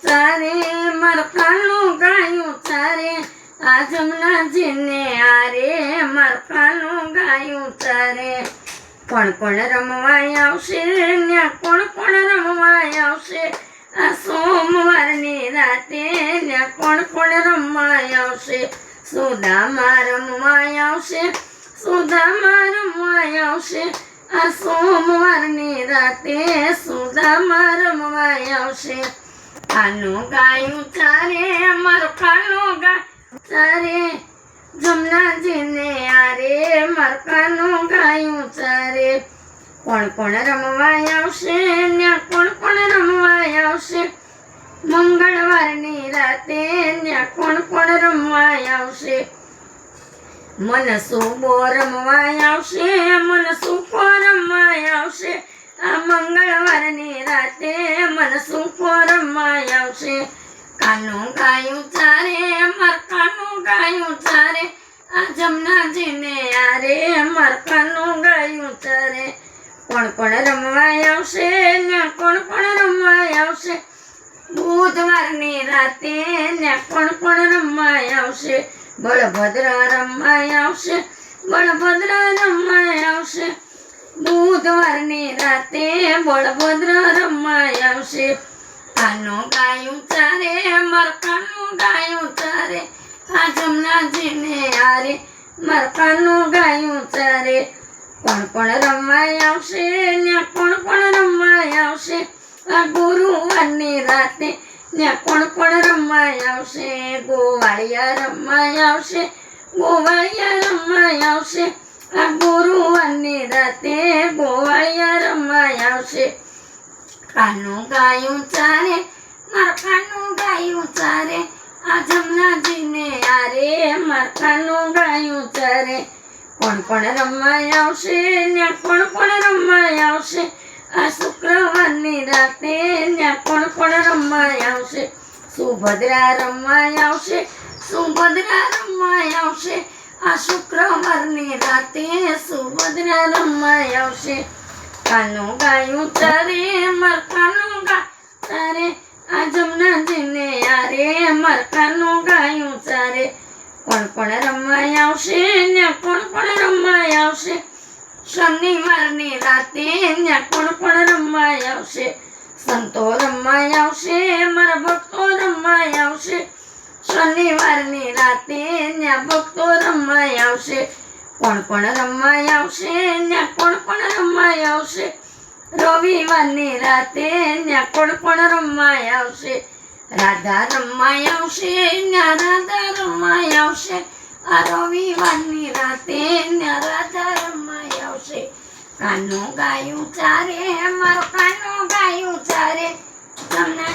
ચારે મારું કાનું ગાયું ચારે આ જમનાજીને આરે મારું કાનું ગાયું ચારે કોણ કોણ રમવા આવશે ને કોણ કોણ રમવા આવશે આ સોમવારની રાતે ને કોણ કોણ રમવા આવશે સુદામા રમવા આવશે સુદામા રમવા આવશે આ સોમવારની રાતે સુદામા રમવા આવશે કાનું ગાયું ચારે મારું કાનું ગાયું ચારે જમનાજીને આરે મારું કાનું ગાયું ચારે કોણ કોણ રમવા આવશે ને કોણ કોણ રમવા આવશે મંગળવારની રાતે ને કોણ કોણ રમવા આવશે મનસુબો રમવા આવશે મનસુકો રમવા આવશે આ મંગળવારની રાતે મનસુકો રમવા આવશે કાનું ગાયું ચારે માર કાનું ગાયું ચારે આ જમનાજીને આરે માર કાનું ગાયું ચારે કોણ કોણ રમવા આવશે ને કોણ કોણ રમવા આવશે બુધવારની રાતે ને કોણ કોણ રમવા આવશે બળભદ્ર રમવા આવશે બળભદ્ર રમવા આવશે બુધવારની રાતે બળભદ્ર રમવા આવશે કાનું ગાયું ચારે માર કાનું ગાયું ચારે આ જમનાજીને આરે માર કાનું ગાયું ચારે કોણ કોણ રમવા આવશે ને કોણ કોણ રમવા આવશે આ ગુરુવારની રાતે ને કોણ કોણ રમવા આવશે ગોવાળિયા રમવા આવશે ગોવાળિયા રમવા આવશે આ ગુરુવારની રાતે ગોવાળિયા રમવા આવશે કાનું ગાયું ચારે માર કાનું ગાયું ચારે આ જમનાજીને આરે માર કાનું ગાયું ચારે કોણ કોણ રમવા આવશે ને કોણ કોણ રમવા આવશે આ શુક્રવારની રાતે ને કોણ કોણ રમવા આવશે સુભદ્રા રમવા આવશે સુભદ્રા રમવા આવશે આ શુક્રવારની રાતે સુભદ્રા રમવા આવશે કાનું ગાયું ચારે માર કાનું ગાયું ચારે આ જમનાજીને આરે માર કાનું ગાયું ચારે કોણ કોણ રમવા આવશે ને કોણ કોણ રમવા આવશે શનિવારની રાતે ને કોણ કોણ રમવા આવશે સંતો રમવા આવશે મારા ભક્તો રમવા આવશે શનિવારની રાતે ને ભક્તો રમવા આવશે કોણ કોણ રમવા આવશે ને કોણ કોણ રમવા આવશે રવિવારની રાતે ને કોણ કોણ રમવા આવશે રાધા રમવા આવશે ને રાધા રમવા આવશે આ રવિવારની રાતે ને રાધા રમવા આવશે કાનું ગાયું ચારે મારું કાનું ગાયું ચારે તમને